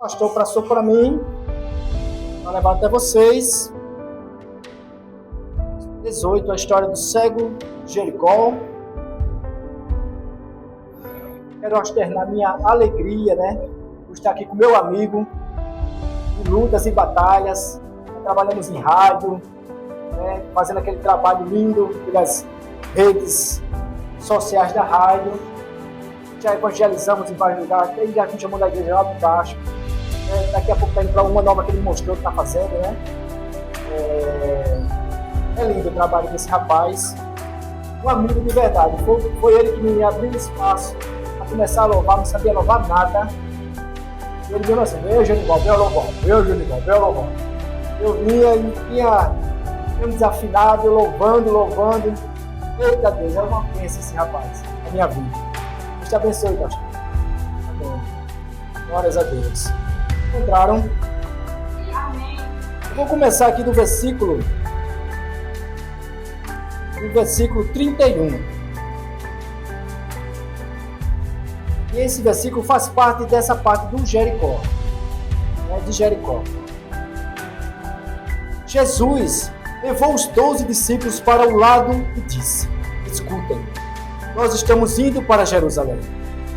O pastor passou para mim, para levar até vocês. 18, a história do cego de Jericó. Quero externar minha alegria, por estar aqui com meu amigo, em lutas e batalhas. Trabalhamos em rádio, fazendo aquele trabalho lindo pelas redes sociais da rádio. Já evangelizamos em vários lugares, tem já que chamou da igreja lá de baixo. Daqui a pouco está indo para uma nova que ele mostrou que está fazendo, É lindo o trabalho desse rapaz. Um amigo de verdade. Foi ele que me abriu espaço para começar a louvar, não sabia louvar nada. E ele disse assim: eu, Genival, vem louvar. Eu vinha e tinha um desafinado, louvando. Eita Deus, é uma bênção esse rapaz, a minha vida. Deus te abençoe, pastor. Amém. Glórias a Deus. Encontraram? Amém. Eu vou começar aqui do versículo 31. E esse versículo faz parte dessa parte do Jericó. De Jericó. Jesus levou os 12 discípulos para o lado e disse: escutem, nós estamos indo para Jerusalém,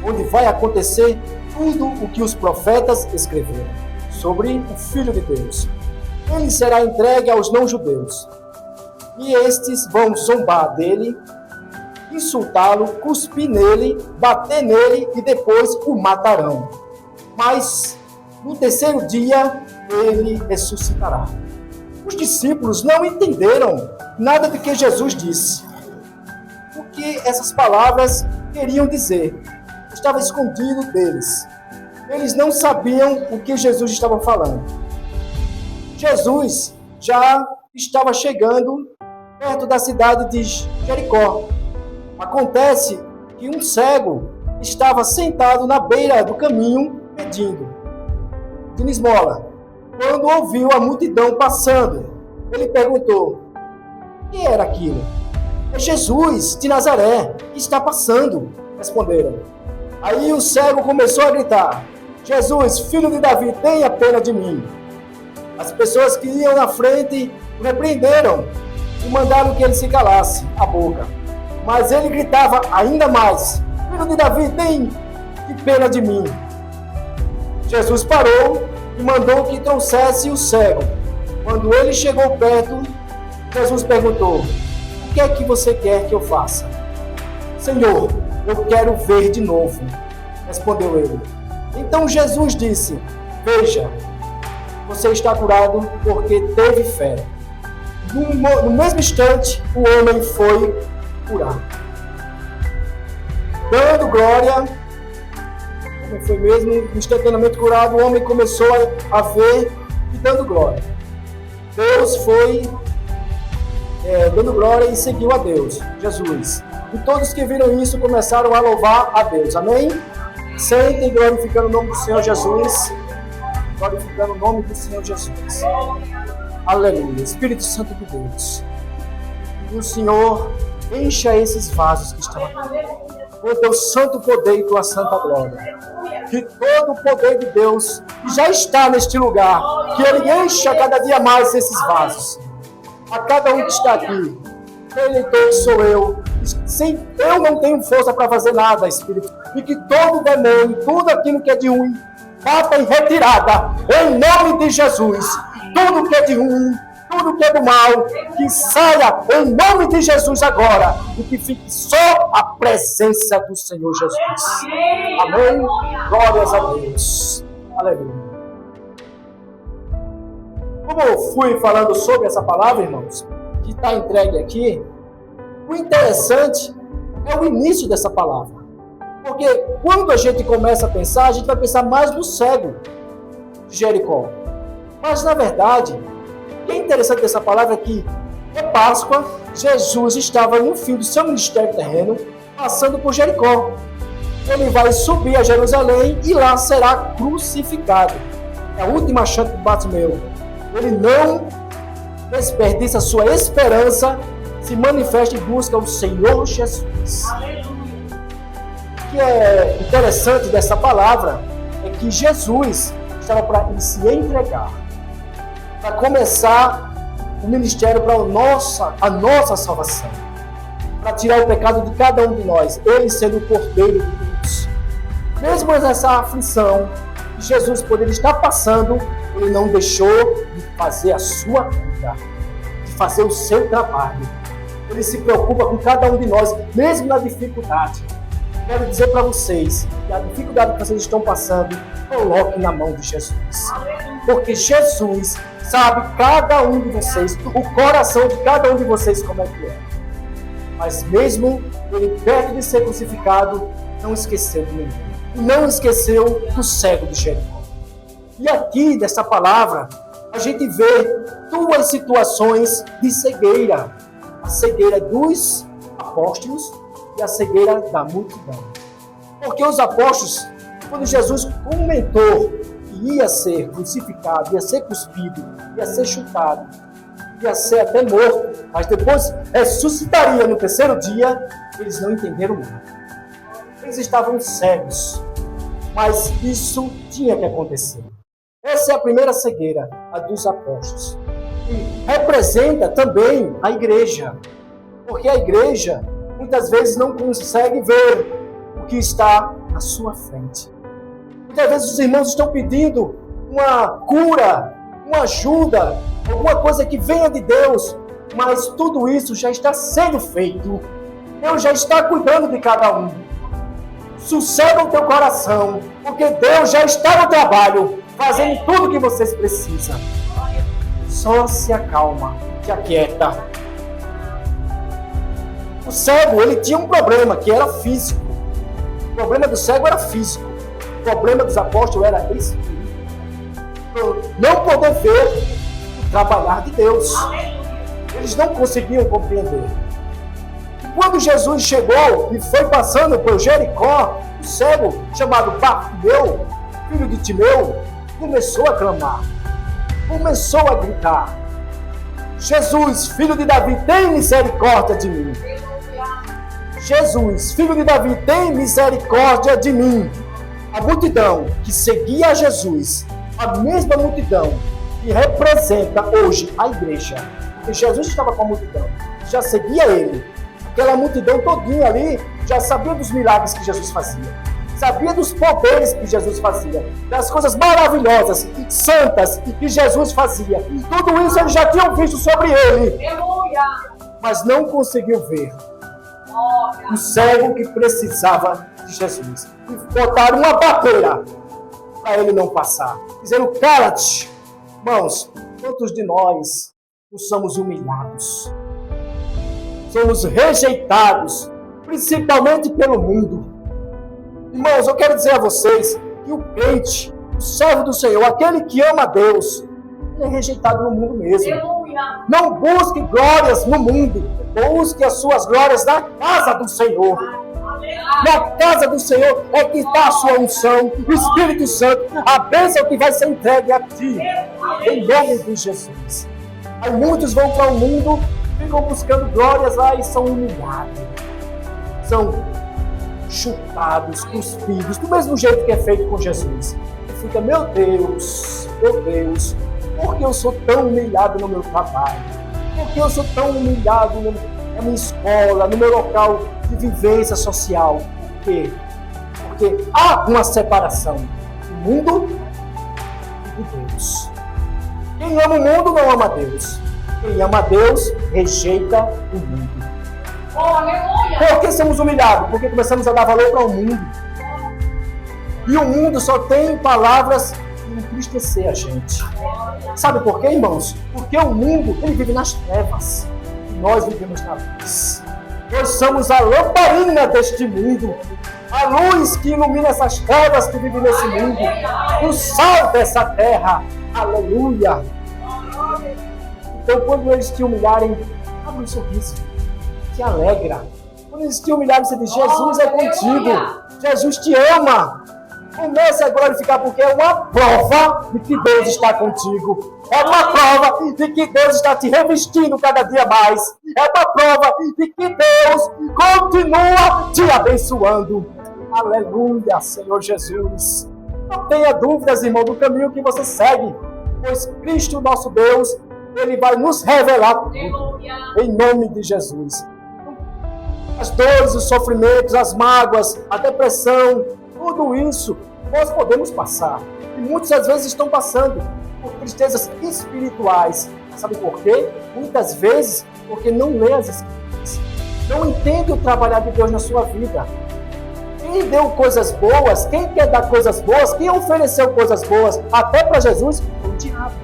onde vai acontecer tudo o que os profetas escreveram sobre o Filho de Deus. Ele será entregue aos não-judeus, e estes vão zombar dele, insultá-lo, cuspir nele, bater nele e depois o matarão. Mas no terceiro dia ele ressuscitará. Os discípulos não entenderam nada do que Jesus disse. O que essas palavras queriam dizer estava escondido deles. Eles não sabiam o que Jesus estava falando. Jesus já estava chegando perto da cidade de Jericó. Acontece que um cego estava sentado na beira do caminho pedindo esmola. Quando ouviu a multidão passando, ele perguntou: o que era aquilo? É Jesus de Nazaré que está passando, responderam. Aí o cego começou a gritar: Jesus, filho de Davi, tenha pena de mim. As pessoas que iam na frente o repreenderam e mandaram que ele se calasse a boca. Mas ele gritava ainda mais: filho de Davi, tem pena de mim. Jesus parou e mandou que trouxesse o cego. Quando ele chegou perto, Jesus perguntou: o que é que você quer que eu faça? Senhor, eu quero ver de novo, respondeu ele. Então Jesus disse: veja, você está curado porque teve fé. No mesmo instante, o homem foi curado. Dando glória, o homem foi mesmo instantaneamente curado. O homem começou a ver e dando glória. Deus foi dando glória e seguiu a Deus, Jesus. E todos que viram isso começaram a louvar a Deus. Amém? Sentem glorificando o nome do Senhor Jesus. Glorificando o nome do Senhor Jesus. Aleluia. Espírito Santo de Deus. E o Senhor encha esses vasos que estão aqui com o teu santo poder e tua santa glória. Que todo o poder de Deus que já está neste lugar, que Ele encha cada dia mais esses vasos. A cada um que está aqui, eleitor sou eu. Eu não tenho força para fazer nada, Espírito. E que todo demônio, tudo aquilo que é de ruim, bata em retirada, em nome de Jesus. Tudo que é de ruim, tudo que é do mal, que saia em nome de Jesus agora. E que fique só a presença do Senhor Jesus. Amém? Glórias a Deus. Aleluia. Como eu fui falando sobre essa palavra, irmãos, que está entregue aqui, o interessante é o início dessa palavra. Porque quando a gente começa a pensar, a gente vai pensar mais no cego de Jericó. Mas, na verdade, o que é interessante dessa palavra é que é Páscoa, Jesus estava no fim do seu ministério terreno, passando por Jericó. Ele vai subir a Jerusalém e lá será crucificado. É a última chance de Bartimeu. Ele não desperdiça sua esperança, se manifesta e busca o Senhor Jesus. O que é interessante dessa palavra é que Jesus estava para ele se entregar, para começar o ministério para a nossa salvação, para tirar o pecado de cada um de nós, ele sendo o Cordeiro de Deus. Mesmo nessa aflição que Jesus poderia estar passando, ele não deixou de fazer a sua vida, de fazer o seu trabalho. Ele se preocupa com cada um de nós, mesmo na dificuldade. Quero dizer para vocês que a dificuldade que vocês estão passando, coloque na mão de Jesus. Porque Jesus sabe cada um de vocês, o coração de cada um de vocês como é que é. Mas mesmo ele perto de ser crucificado, não esqueceu de ninguém. E não esqueceu do cego de Jericó. E aqui, nessa palavra, a gente vê duas situações de cegueira. A cegueira dos apóstolos e a cegueira da multidão. Porque os apóstolos, quando Jesus comentou que ia ser crucificado, ia ser cuspido, ia ser chutado, ia ser até morto, mas depois ressuscitaria no terceiro dia, eles não entenderam nada. Eles estavam cegos, mas isso tinha que acontecer. Essa é a primeira cegueira, a dos apóstolos. E representa também a igreja, porque a igreja muitas vezes não consegue ver o que está à sua frente. Muitas vezes os irmãos estão pedindo uma cura, uma ajuda, alguma coisa que venha de Deus, mas tudo isso já está sendo feito. Deus já está cuidando de cada um. Sossega o teu coração, porque Deus já está no trabalho, fazendo tudo o que vocês precisam. Só se acalma, se aquieta. O cego, ele tinha um problema, que era físico. O problema do cego era físico. O problema dos apóstolos era espiritual. Não poder ver o trabalhar de Deus. Eles não conseguiam compreender. E quando Jesus chegou e foi passando por Jericó, o cego, chamado Bartimeu, filho de Timeu, começou a clamar. Começou a gritar: Jesus, filho de Davi, tem misericórdia de mim. Jesus, filho de Davi, tem misericórdia de mim. A multidão que seguia a Jesus, a mesma multidão que representa hoje a igreja, porque Jesus estava com a multidão, já seguia ele. Aquela multidão todinha ali já sabia dos milagres que Jesus fazia. Sabia dos poderes que Jesus fazia, das coisas maravilhosas, santas que Jesus fazia. Tudo isso eles já tinham visto sobre ele. Mas não conseguiu ver o cego que precisava de Jesus. E botaram uma barreira para ele não passar. Dizendo: cala-te. Irmãos, quantos de nós não somos humilhados? Somos rejeitados, principalmente pelo mundo. Irmãos, eu quero dizer a vocês que o crente, o servo do Senhor, aquele que ama a Deus, ele é rejeitado no mundo mesmo. Não busque glórias no mundo, busque as suas glórias na casa do Senhor. Na casa do Senhor é que está a sua unção, o Espírito Santo, a bênção que vai ser entregue a ti, em nome de Jesus. Aí muitos vão para o mundo, ficam buscando glórias lá e são humilhados. São chutados, cuspidos, do mesmo jeito que é feito com Jesus. E fica: meu Deus, por que eu sou tão humilhado no meu trabalho? Por que eu sou tão humilhado na minha escola, no meu local de vivência social? Por quê? Porque há uma separação do mundo e de Deus. Quem ama o mundo não ama Deus. Quem ama Deus rejeita o mundo. Por que somos humilhados? Porque começamos a dar valor para o mundo. E o mundo só tem palavras que entristecer a gente. Sabe por quê, irmãos? Porque o mundo, ele vive nas trevas. E nós vivemos na luz. Nós somos a lamparina deste mundo. A luz que ilumina essas trevas que vivem nesse mundo. O sal dessa terra. Aleluia. Então, quando eles te humilharem, abre um sorriso. Te alegra. Quando eles te humilharem, você diz: Jesus é contigo. Jesus te ama. Comece a glorificar, porque é uma prova de que Deus está contigo. É uma prova de que Deus está te revestindo cada dia mais. É uma prova de que Deus continua te abençoando. Aleluia, Senhor Jesus. Não tenha dúvidas, irmão, do caminho que você segue, pois Cristo, nosso Deus, Ele vai nos revelar tudo, em nome de Jesus. As dores, os sofrimentos, as mágoas, a depressão, tudo isso nós podemos passar. E muitas às vezes estão passando por tristezas espirituais. Sabe por quê? Muitas vezes porque não lê as Escrituras. Não entende o trabalhar de Deus na sua vida. Quem deu coisas boas, quem quer dar coisas boas, quem ofereceu coisas boas até para Jesus, foi o diabo.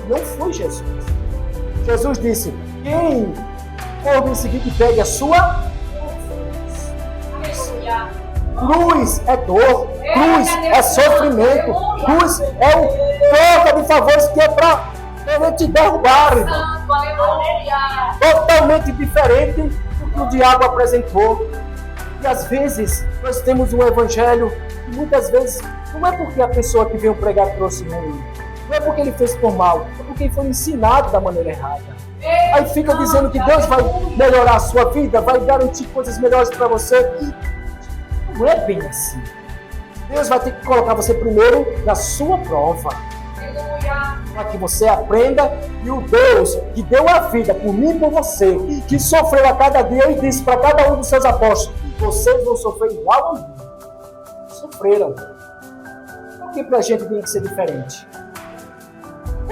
Não foi Jesus. Jesus disse, quem for me seguir, que pegue a sua cruz é dor, cruz é sofrimento, cruz é o troca de favores que é para querer te derrubar, irmão. Totalmente diferente do que o diabo apresentou. E às vezes nós temos um evangelho que muitas vezes não é porque a pessoa que veio pregar trouxe ruim, não é porque ele fez por mal, é porque ele foi ensinado da maneira errada. Aí fica dizendo que Deus vai melhorar a sua vida, vai garantir coisas melhores para você. E não é bem assim. Deus vai ter que colocar você primeiro na sua prova, para que você aprenda. E o Deus que deu a vida por mim e por você, que sofreu a cada dia e disse para cada um dos seus apóstolos, vocês vão sofrer igual a mim. Sofreram. Por que para a gente tem que ser diferente?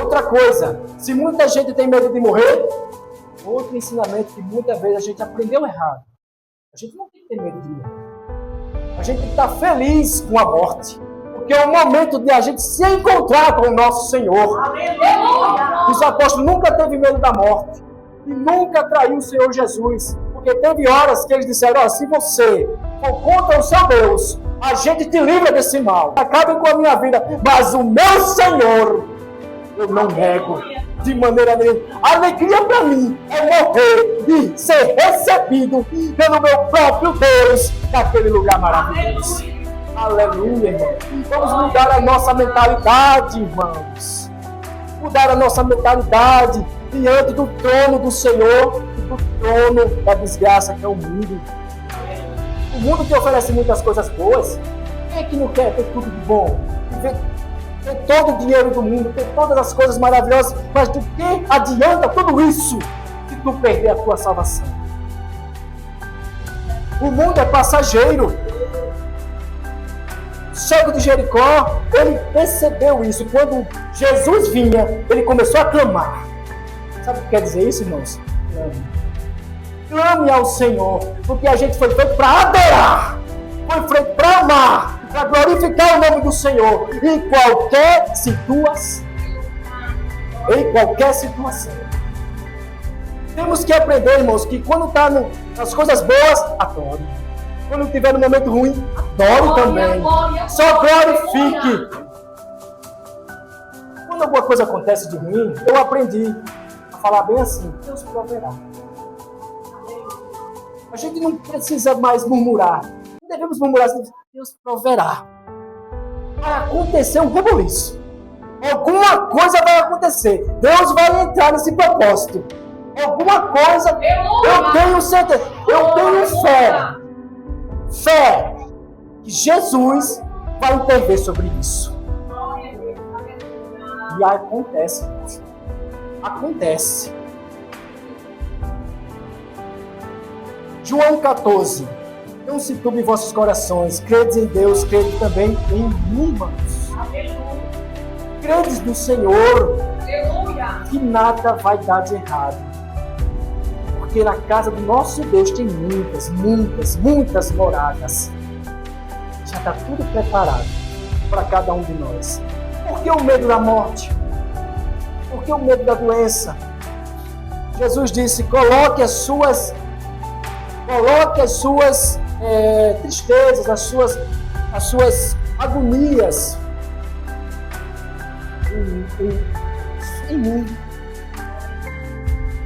Outra coisa, se muita gente tem medo de morrer, outro ensinamento que muitas vezes a gente aprendeu errado. A gente não tem que ter medo de morrer. A gente tem que estar feliz com a morte. Porque é o momento de a gente se encontrar com o nosso Senhor. Aleluia. Os apóstolos nunca teve medo da morte. E nunca traiu o Senhor Jesus. Porque teve horas que eles disseram, se você for contra o seu Deus, a gente te livra desse mal. Acabem com a minha vida. Mas o meu Senhor, eu não nego de maneira nenhuma. A alegria para mim é morrer e ser recebido pelo meu próprio Deus naquele lugar maravilhoso. Aleluia, irmão. Vamos mudar a nossa mentalidade, irmãos. Mudar a nossa mentalidade diante do trono do Senhor e do trono da desgraça que é o mundo. O mundo que oferece muitas coisas boas. Quem é que não quer ter tudo de bom? Ter todo o dinheiro do mundo, ter todas as coisas maravilhosas, mas do que adianta tudo isso se tu perder a tua salvação? O mundo é passageiro. O cego de Jericó, ele percebeu isso. Quando Jesus vinha, ele começou a clamar. Sabe o que quer dizer isso, irmãos? Clame ao Senhor, porque a gente foi feito para adorar, foi feito para amar, para glorificar o nome do Senhor em qualquer situação. Em qualquer situação. Temos que aprender, irmãos, que quando está nas coisas boas, adore. Quando estiver no momento ruim, adore também. Só glorifique. Quando alguma coisa acontece de ruim, eu aprendi a falar bem assim, Deus proverá. A gente não precisa mais murmurar. Não devemos murmurar assim, Deus proverá. Vai acontecer um rebuliço. Alguma coisa vai acontecer. Deus vai entrar nesse propósito. Alguma coisa, eu tenho certeza, eu tenho fé. Fé que Jesus vai intervir sobre isso. E acontece. Acontece. João 14. Não se turbe vossos corações. Credes em Deus, crede também em mim, irmãos. Credes no Senhor, que nada vai dar de errado. Porque na casa do nosso Deus tem muitas moradas. Já está tudo preparado para cada um de nós. Por que o medo da morte? Por que o medo da doença? Jesus disse, coloque as suas tristezas, as suas agonias em mim.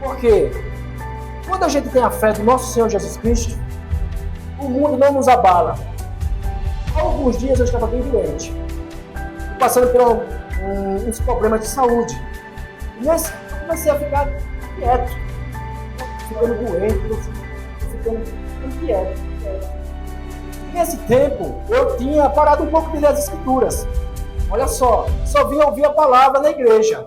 Por quê? Quando a gente tem a fé do nosso Senhor Jesus Cristo, o mundo não nos abala. Há alguns dias eu estava bem doente, passando por uns problemas de saúde. E eu comecei a ficar quieto, ficando doente, ficando quieto. Nesse tempo, eu tinha parado um pouco de ler as Escrituras. Olha só vinha ouvir a palavra na igreja.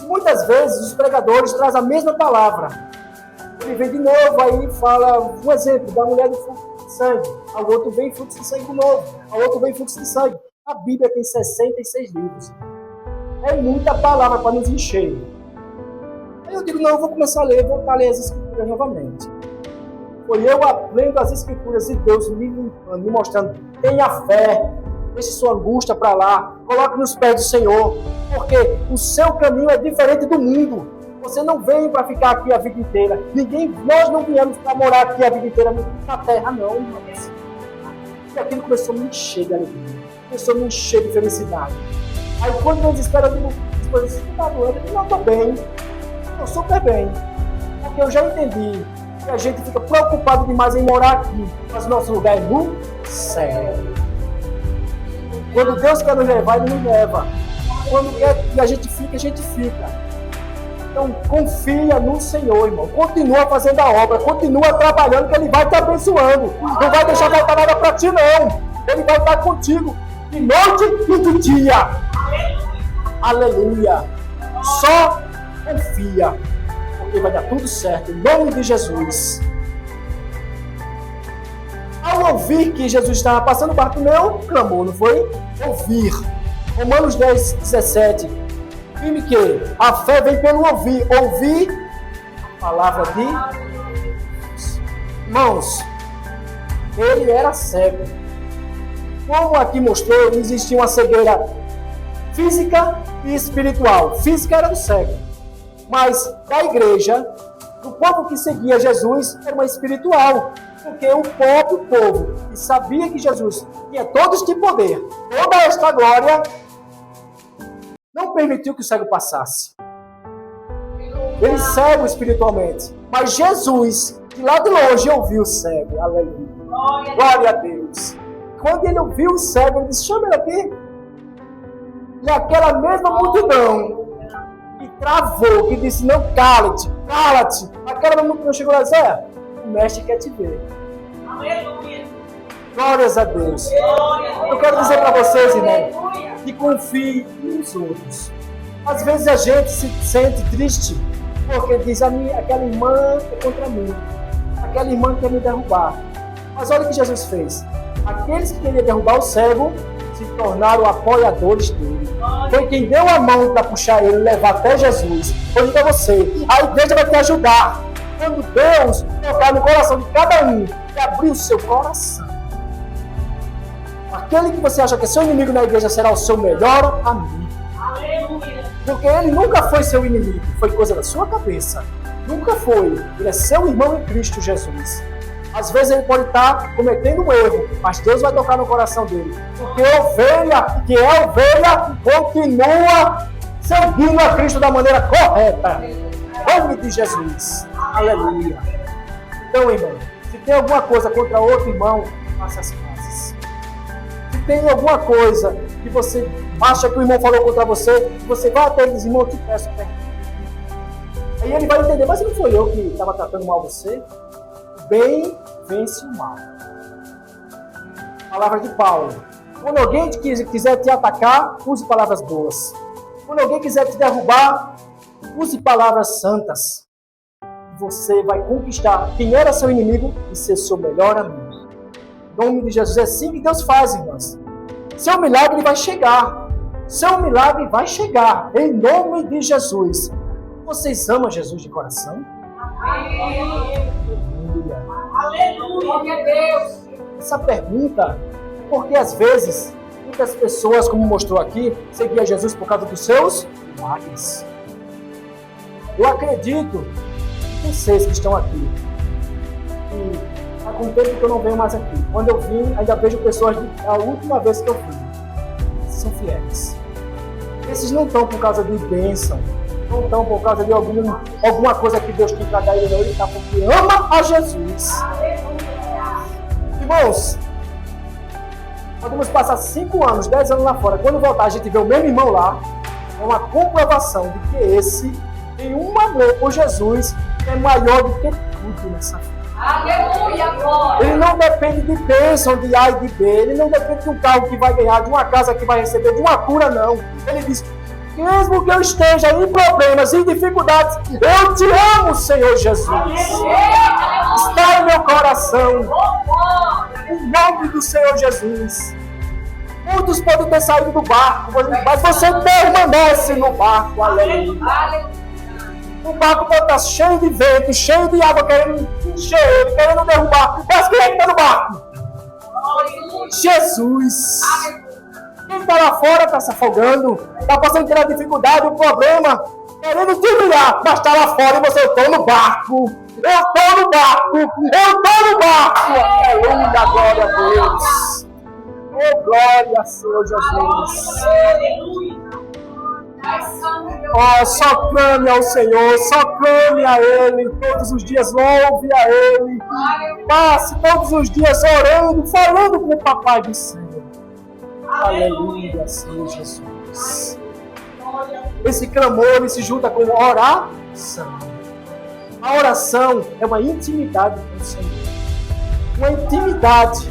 E muitas vezes os pregadores trazem a mesma palavra. Ele vem de novo, aí fala um exemplo da mulher do fluxo de sangue. Ao outro vem fluxo de sangue de novo. Ao outro vem fluxo de sangue. A Bíblia tem 66 livros. É muita palavra para nos encher. Aí eu digo, não, eu vou começar a ler, voltar a ler as Escrituras novamente. Foi eu lendo as Escrituras e Deus me limpando, me mostrando, tenha fé, deixe sua angústia para lá, coloque nos pés do Senhor, porque o seu caminho é diferente do mundo. Você não veio para ficar aqui a vida inteira. Nós não viemos para morar aqui a vida inteira na terra, não, irmãos. E aquilo começou a me encher de alegria, começou a me encher de felicidade. Aí quando eles esperam, eu digo, você está doendo? Eu digo, não, estou bem, estou super bem, porque eu já entendi que a gente fica preocupado demais em morar aqui, mas o nosso lugar é no céu. Quando Deus quer nos levar, Ele nos leva. Quando quer que a gente fica. Então, confia no Senhor, irmão. Continua fazendo a obra, continua trabalhando, que Ele vai te abençoando. Não vai deixar faltar nada para ti, não. Ele vai estar contigo de noite e de dia. Aleluia. Só confia, porque vai dar tudo certo, em nome de Jesus. Ao ouvir que Jesus estava passando, Bartimeu clamou, não foi? Ouvir. Romanos 10, 17. Firme que a fé vem pelo ouvir. Ouvir a palavra de Deus. Irmãos, ele era cego. Como aqui mostrou, existia uma cegueira física e espiritual. Física era do cego. Mas da igreja, do povo que seguia Jesus, era uma espiritual. Porque o próprio povo que sabia que Jesus tinha todo este poder, toda esta glória, não permitiu que o cego passasse. Ele cego espiritualmente. Mas Jesus, de lá de longe, ouviu o cego. Aleluia. Glória a Deus. Quando ele ouviu o cego, ele disse, chama ele aqui. E aquela mesma multidão que travou, que disse, não, cala-te. Aquela mesma multidão chegou lá e disse, o mestre quer te ver. Aleluia. Glórias a Deus. Eu quero dizer para vocês, irmão, que confie nos outros. Às vezes a gente se sente triste porque diz, aquela irmã é contra mim. Aquela irmã quer me derrubar. Mas olha o que Jesus fez. Aqueles que queriam derrubar o cego se tornaram apoiadores dele. Foi quem deu a mão para puxar ele e levar até Jesus. Eu digo a você, a igreja vai te ajudar. Quando Deus tocar no coração de cada um e abrir o seu coração. Aquele que você acha que é seu inimigo na igreja será o seu melhor amigo. Aleluia. Porque ele nunca foi seu inimigo, foi coisa da sua cabeça. Nunca foi. Ele é seu irmão em Cristo Jesus. Às vezes ele pode estar cometendo um erro, mas Deus vai tocar no coração dele. Porque a ovelha, que é ovelha, continua seguindo a Cristo da maneira correta. Em nome de Jesus. Aleluia. Então, irmão, se tem alguma coisa contra outro irmão, faça as pazes. Se tem alguma coisa que você acha que o irmão falou contra você, você vai até ele e diz, irmão, eu te peço perdão. Aí ele vai entender, mas não foi eu que estava tratando mal você? O bem vence o mal. Palavra de Paulo. Quando alguém quiser te atacar, use palavras boas. Quando alguém quiser te derrubar, use palavras santas. Você vai conquistar quem era seu inimigo e ser seu melhor amigo. Em nome de Jesus, é assim que Deus faz, irmãs. Seu milagre vai chegar. Seu milagre vai chegar. Em nome de Jesus. Vocês amam Jesus de coração? Amém. Aleluia, Deus. Essa pergunta é porque às vezes muitas pessoas, como mostrou aqui, seguiam Jesus por causa dos seus milagres. Eu acredito que vocês que estão aqui, e há algum tempo que eu não venho mais aqui. Quando eu vim, ainda vejo pessoas da última vez que eu vim. São fiéis. Esses não estão por causa de bênção, não estão por causa de alguma coisa que Deus tem para dar ele, não. Ele está porque ama a Jesus. Irmãos, podemos passar 5 anos, 10 anos lá fora. Quando voltar, a gente vê o mesmo irmão lá. É uma comprovação de que esse tem um amor por Jesus que é maior do que tudo nessa vida. Aleluia, glória. Ele não depende de bênção, de A e de B. Ele não depende de um carro que vai ganhar, de uma casa que vai receber, de uma cura, não. Ele diz, mesmo que eu esteja em problemas, em dificuldades, eu te amo, Senhor Jesus. Está em meu coração. Em nome do Senhor Jesus. Muitos podem ter saído do barco, mas você permanece no barco. Aleluia. O barco pode estar cheio de vento, cheio de água, querendo encher ele, querendo derrubar. Mas quem é que está no barco? Jesus. Quem está lá fora está se afogando, está passando pela dificuldade, o problema, querendo te humilhar, mas está lá fora e você, eu estou no barco. Eu estou no barco. Eu estou no barco. Aleluia, glória a Deus. Oh, glória, Senhor Jesus. Oh, só clame ao Senhor, só clame a Ele, todos os dias louve a Ele, passe todos os dias orando, falando com o Papai do Céu. Aleluia, Senhor Jesus. Esse clamor, ele se junta com oração. A oração é uma intimidade com o Senhor, uma intimidade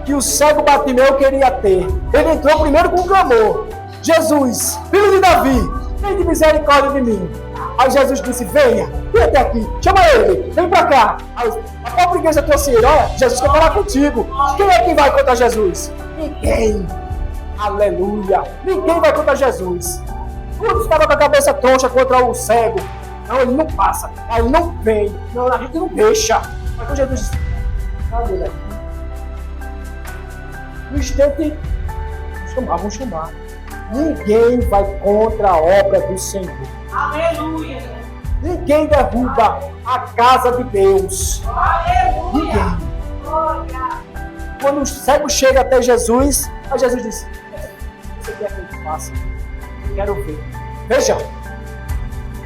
que o cego Bartimeu queria ter. Ele entrou primeiro com o clamor: Jesus, filho de Davi, tem de misericórdia de mim. Aí Jesus disse, venha até aqui, chama ele, vem pra cá. Aí, a própria igreja trouxe ele, olha, Jesus quer falar contigo. Quem é que vai contra Jesus? Ninguém. Aleluia. Ninguém vai contra Jesus. Quando estava com a cabeça troncha contra o cego, não, ele não passa, aí ele não vem, não, a gente não deixa. Mas quando Jesus disse, cadê ele aqui? No instante, vamos chamar. Ninguém vai contra a obra do Senhor. Aleluia. Ninguém derruba a casa de Deus. Aleluia. Ninguém. Glória. Quando o cego chega até Jesus, aí Jesus diz, você quer que eu faça? Quero ver. Veja.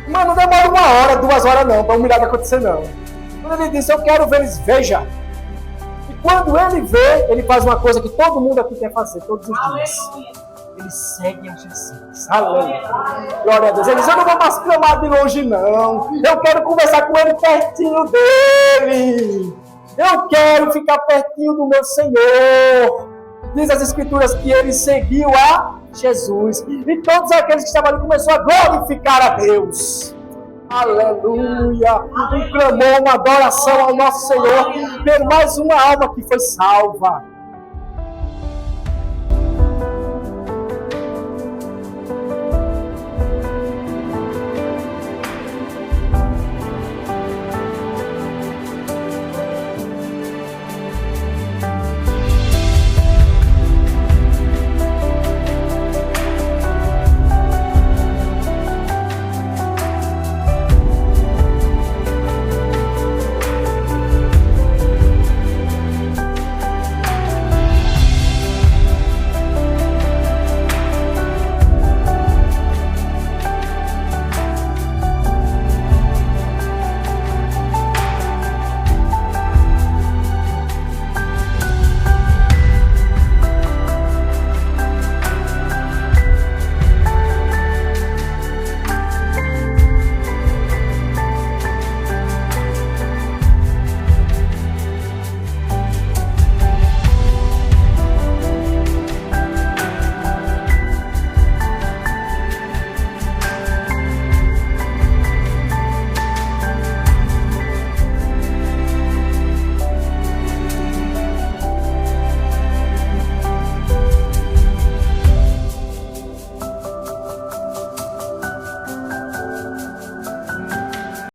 Mas não demora 1 hora, 2 horas não, para um milagre acontecer não. Quando ele disse, eu quero ver, eles veja. E quando ele vê, ele faz uma coisa que todo mundo aqui quer fazer, todos os dias. Aleluia. Ele segue a Jesus. Aleluia. Glória a Deus. Ele diz, eu não vou mais clamar de longe, não. Eu quero conversar com ele pertinho dele. Eu quero ficar pertinho do meu Senhor. Diz as Escrituras que ele seguiu a Jesus. E todos aqueles que estavam ali começaram a glorificar a Deus. Aleluia. Um clamor, uma adoração ao nosso Senhor. Por mais uma alma que foi salva.